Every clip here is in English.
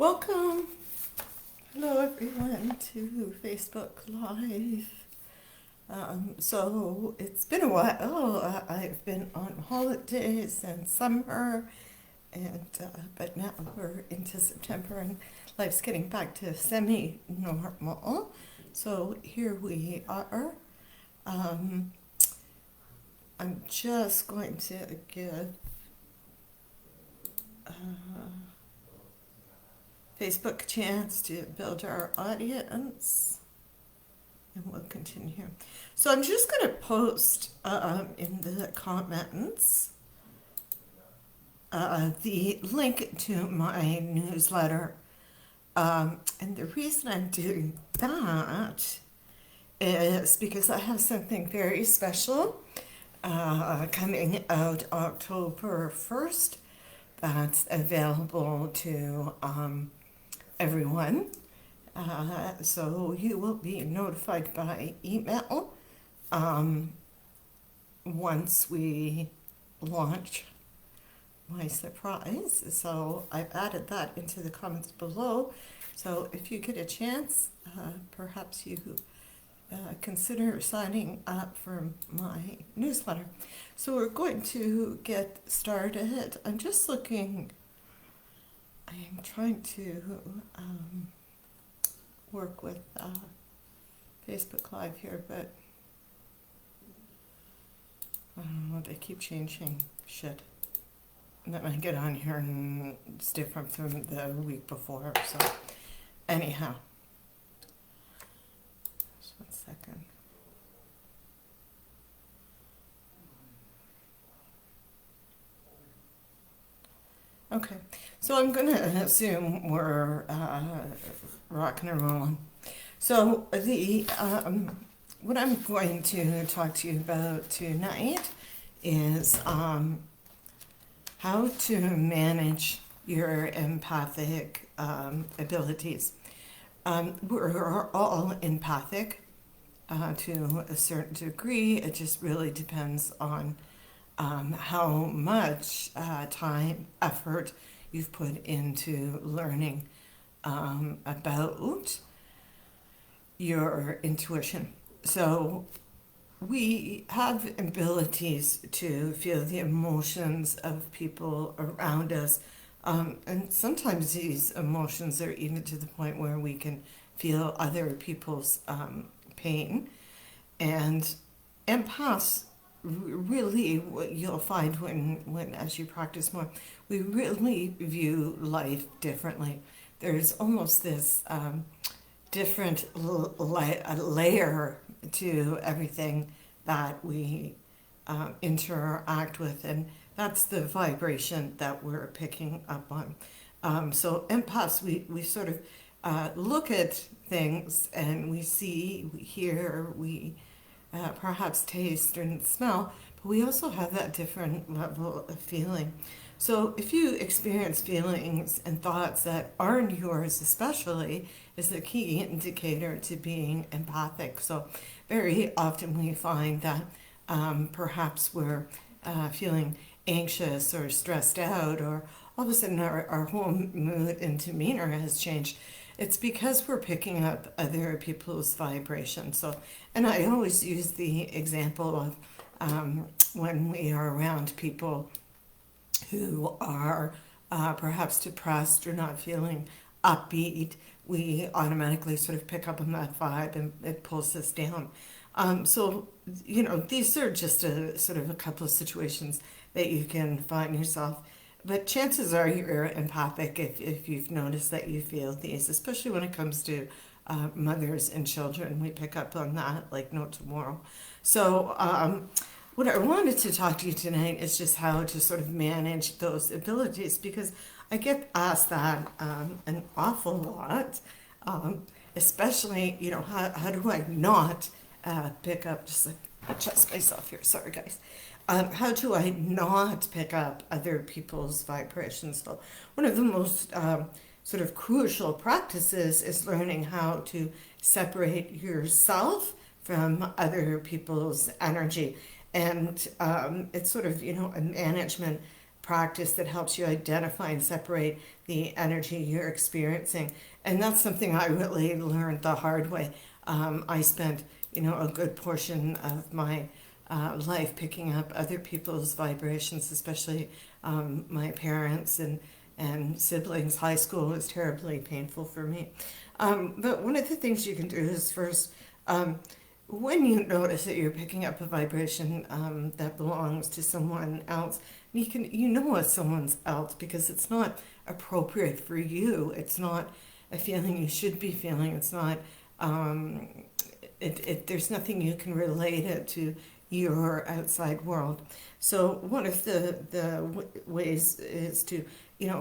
Welcome, hello everyone to Facebook Live. So it's been a while. I've been on holidays and summer, and but now we're into September and life's getting back to semi-normal. So here we are. I'm just going to give Facebook a chance to build our audience, and we'll continue. So I'm just going to post in the comments the link to my newsletter. And the reason I'm doing that is because I have something very special coming out October 1st that's available to everyone. So you will be notified by email once we launch my surprise. So I've added that into the comments below. So if you get a chance, perhaps you consider signing up for my newsletter. So we're going to get started. I'm just looking, I am trying to work with Facebook Live here, but they keep changing shit. And then I get on here and it's different from the week before. So anyhow, just 1 second. Okay, so I'm going to assume we're rocking and rolling. So the what I'm going to talk to you about tonight is how to manage your empathic abilities. We're all empathic to a certain degree. It just really depends on how much time, effort you've put into learning about your intuition. So we have abilities to feel the emotions of people around us. And sometimes these emotions are even to the point where we can feel other people's pain. And empaths, really, what you'll find when as you practice more, we really view life differently. There's almost this different layer to everything that we interact with, and that's the vibration that we're picking up on. So empaths, we sort of look at things and we see, we hear, we perhaps taste and smell, but we also have that different level of feeling. So if you experience feelings and thoughts that aren't yours especially, is the key indicator to being empathic. So very often we find that perhaps we're feeling anxious or stressed out, or all of a sudden our whole mood and demeanor has changed. It's because we're picking up other people's vibrations. So, and I always use the example of when we are around people who are perhaps depressed or not feeling upbeat, we automatically sort of pick up on that vibe and it pulls us down. So, you know, these are just a sort of a couple of situations that you can find yourself. But chances are you're empathic if you've noticed that you feel these, especially when it comes to mothers and children. We pick up on that like no tomorrow. So what I wanted to talk to you tonight is just how to sort of manage those abilities, because I get asked that an awful lot, especially, you know, how do I not pick up, just like adjust myself here, sorry guys. How do I not pick up other people's vibrations? So one of the most sort of crucial practices is learning how to separate yourself from other people's energy. And it's sort of, you know, a management practice that helps you identify and separate the energy you're experiencing. And that's something I really learned the hard way. I spent, a good portion of my life picking up other people's vibrations, especially my parents and siblings. High school was terribly painful for me. But one of the things you can do is first, when you notice that you're picking up a vibration that belongs to someone else, you know it's someone else because it's not appropriate for you. It's not a feeling you should be feeling. It's not. There's nothing you can relate it to your outside world. So one of the ways is to,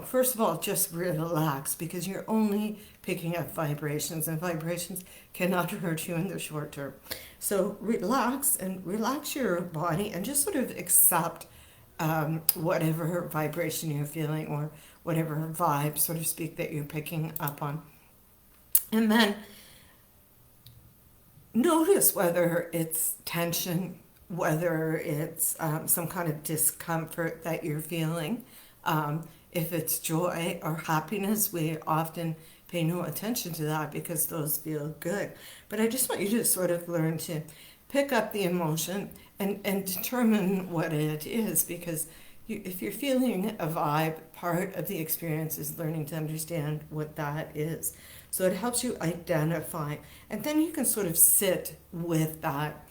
first of all, just relax because you're only picking up vibrations and vibrations cannot hurt you in the short term. So relax your body and just sort of accept whatever vibration you're feeling or whatever vibe, so to speak, that you're picking up on. And then notice whether it's tension, whether it's some kind of discomfort that you're feeling. If it's joy or happiness, we often pay no attention to that because those feel good. But I just want you to sort of learn to pick up the emotion and determine what it is, because if you're feeling a vibe, part of the experience is learning to understand what that is. So it helps you identify, and then you can sort of sit with that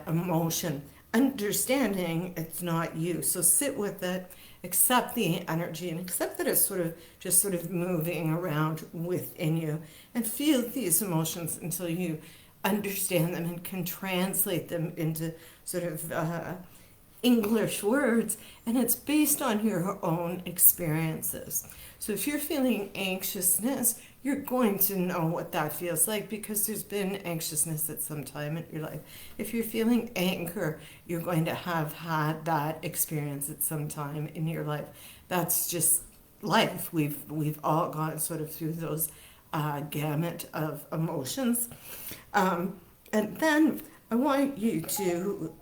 emotion, understanding it's not you. So sit with it, accept the energy, and accept that it's sort of moving around within you, and feel these emotions until you understand them and can translate them into sort of English words, and it's based on your own experiences. So if you're feeling anxiousness, you're going to know what that feels like because there's been anxiousness at some time in your life. If you're feeling anger, you're going to have had that experience at some time in your life. That's just life. We've all gone sort of through those gamut of emotions. And then I want you to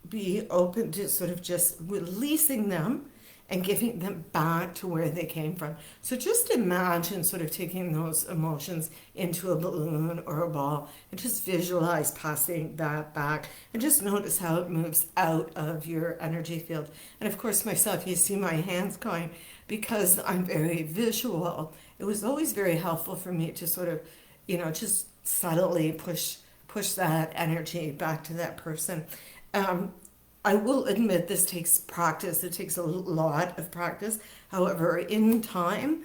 be open to sort of just releasing them and giving them back to where they came from. So just imagine sort of taking those emotions into a balloon or a ball and just visualize passing that back and just notice how it moves out of your energy field. And of course myself, you see my hands going because I'm very visual. It was always very helpful for me to sort of, just subtly push that energy back to that person. I will admit this takes practice. It takes a lot of practice. However, in time,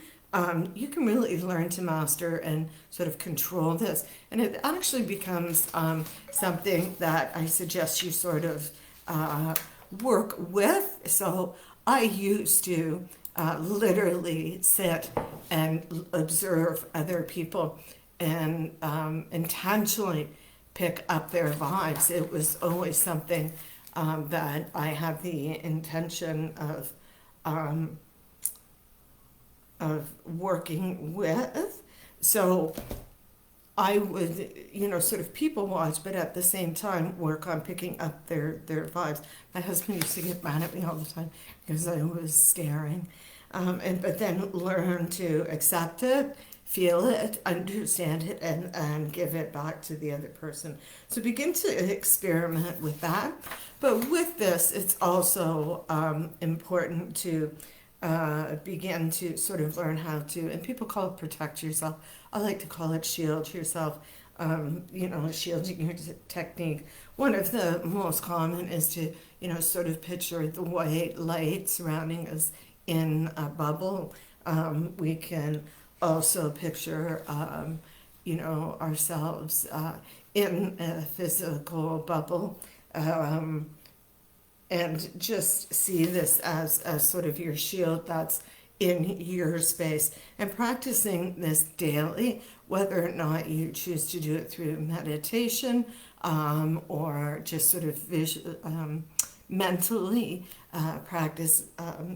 you can really learn to master and sort of control this. And it actually becomes something that I suggest you sort of work with. So I used to literally sit and observe other people and intentionally pick up their vibes. It was always something that I have the intention of working with. So I would, sort of people watch, but at the same time work on picking up their vibes. My husband used to get mad at me all the time because I was staring. But then learn to accept it, feel it, understand it, and give it back to the other person. So begin to experiment with that. But with this, it's also important to begin to sort of learn how to, and people call it protect yourself. I like to call it shield yourself. Shielding your technique. One of the most common is to, sort of picture the white light surrounding us in a bubble. We can also picture, ourselves in a physical bubble, and just see this as sort of your shield that's in your space. And practicing this daily, whether or not you choose to do it through meditation or just sort of mentally practice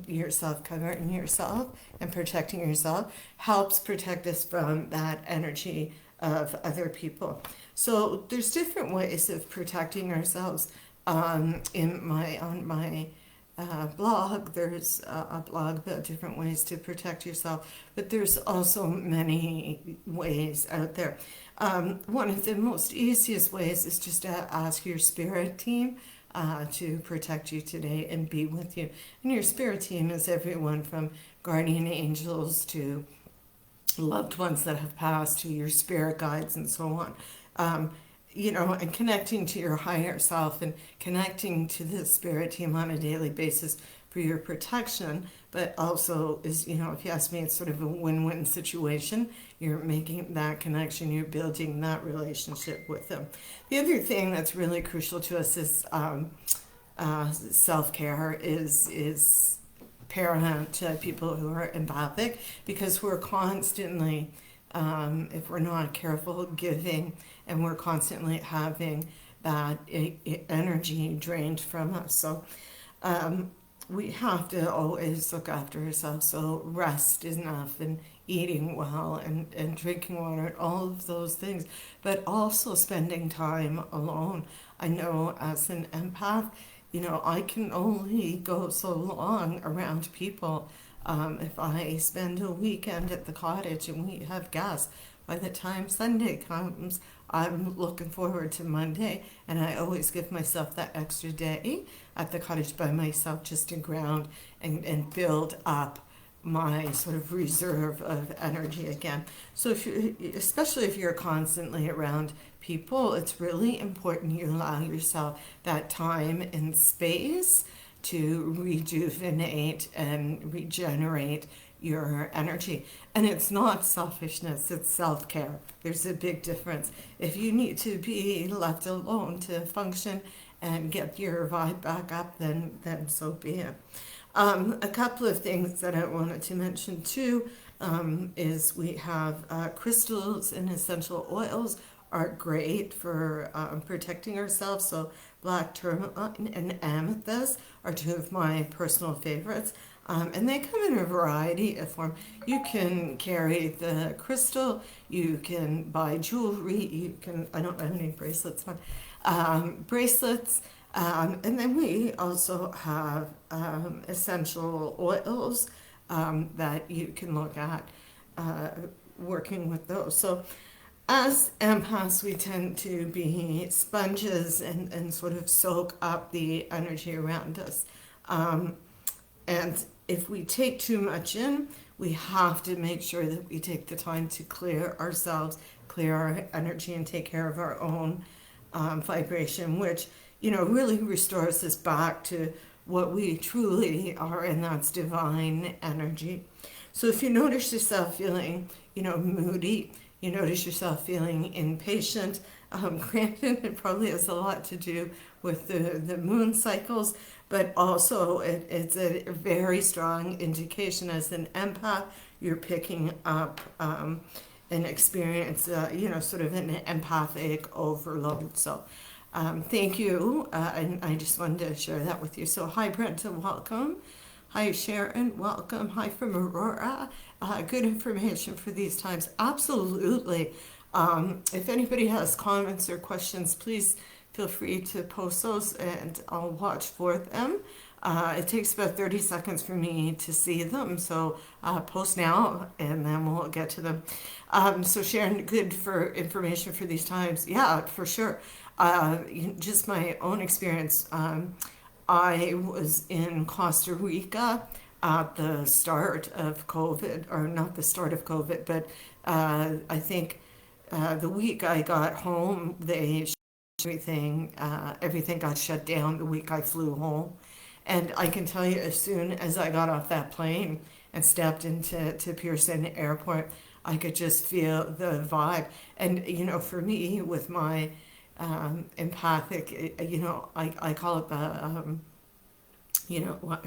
yourself covering yourself and protecting yourself, helps protect us from that energy of other people. So there's different ways of protecting ourselves. On my blog. There's a blog about different ways to protect yourself, but there's also many ways out there. One of the most easiest ways is just to ask your spirit team to protect you today and be with you. And your spirit team is everyone from guardian angels to loved ones that have passed to your spirit guides and so on. Um, and connecting to your higher self and connecting to the spirit team on a daily basis for your protection, but also is, if you ask me, it's sort of a win-win situation. You're making that connection, you're building that relationship with them. The other thing that's really crucial to us is self-care is paramount to people who are empathic, because we're constantly, if we're not careful, giving, and we're constantly having that energy drained from us. So we have to always look after ourselves. So rest is enough, and eating well, and drinking water, and all of those things, but also spending time alone. I know as an empath, I can only go so long around people. If I spend a weekend at the cottage and we have guests, by the time Sunday comes, I'm looking forward to Monday, and I always give myself that extra day at the cottage by myself just to ground and build up my sort of reserve of energy again. So especially if you're constantly around people, it's really important you allow yourself that time and space to rejuvenate and regenerate your energy. And it's not selfishness, it's self-care. There's a big difference. If you need to be left alone to function and get your vibe back up, then so be it. A couple of things that I wanted to mention too is we have crystals and essential oils are great for protecting ourselves. So black tourmaline and amethyst are two of my personal favorites. And they come in a variety of form. You can carry the crystal, you can buy jewelry, I don't have any bracelets on, bracelets, and then we also have essential oils that you can look at working with those. So as empaths, we tend to be sponges and sort of soak up the energy around us. And if we take too much in, we have to make sure that we take the time to clear ourselves, clear our energy, and take care of our own vibration, which, really restores us back to what we truly are, and that's divine energy. So if you notice yourself feeling, moody, you notice yourself feeling impatient, granted, it probably has a lot to do with the moon cycles, but also it's a very strong indication as an empath, you're picking up an experience, sort of an empathic overload. So thank you, and I just wanted to share that with you. So hi Brenda, welcome. Hi Sharon, welcome. Hi from Aurora. Good information for these times. Absolutely. If anybody has comments or questions, please feel free to post those and I'll watch for them. It takes about 30 seconds for me to see them, so post now and then we'll get to them. So Sharon, good for information for these times. Yeah, for sure. Just my own experience. I was in Costa Rica at the start of COVID, or not the start of COVID, but I think the week I got home, everything got shut down the week I flew home. And I can tell you, as soon as I got off that plane and stepped into Pearson Airport, I could just feel the vibe. And, for me, with my empathic, I call it the, I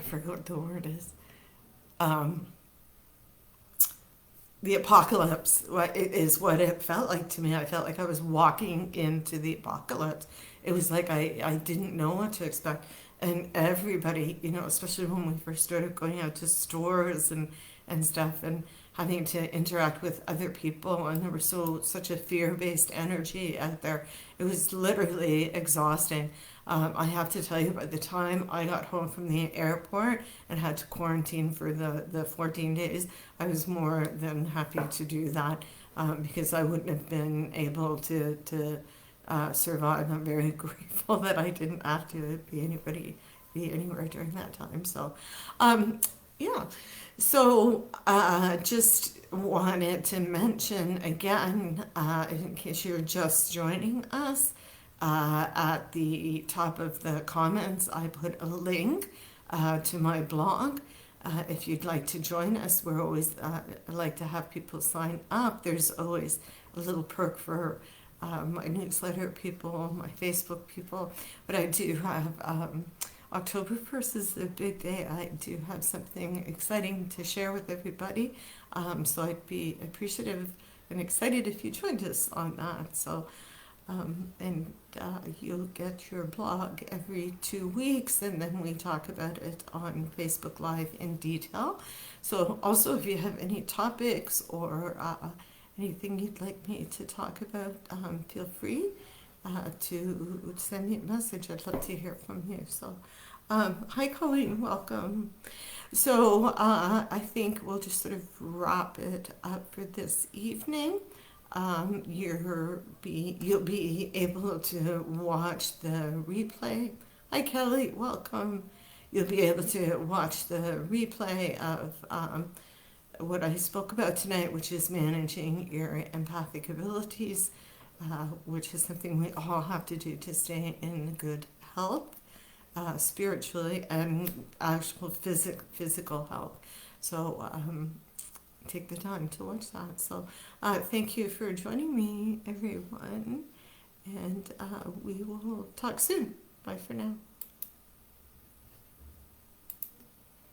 forget what the word is. The apocalypse is what it felt like to me. I felt like I was walking into the apocalypse. It was like I didn't know what to expect. And everybody, especially when we first started going out to stores and stuff, and having to interact with other people, and there was such a fear-based energy out there. It was literally exhausting. I have to tell you, by the time I got home from the airport and had to quarantine for the 14 days, I was more than happy to do that, because I wouldn't have been able to survive. I'm very grateful that I didn't have to be anywhere during that time. So, yeah. So, just wanted to mention again, in case you're just joining us, at the top of the comments, I put a link to my blog. If you'd like to join us, we're always like to have people sign up. There's always a little perk for my newsletter people, my Facebook people, but I do have October 1st is a big day. I do have something exciting to share with everybody, so I'd be appreciative and excited if you joined us on that. So, and you'll get your blog every 2 weeks, and then we talk about it on Facebook Live in detail. So also, if you have any topics or anything you'd like me to talk about, feel free to send me a message. I'd love to hear from you. So, hi Colleen, welcome. So I think we'll just sort of wrap it up for this evening. You'll be able to watch the replay. Hi Kelly, welcome. You'll be able to watch the replay of what I spoke about tonight, which is managing your empathic abilities, which is something we all have to do to stay in good health, spiritually and actual physical health. So take the time to watch that. So thank you for joining me, everyone, and we will talk soon. Bye for now.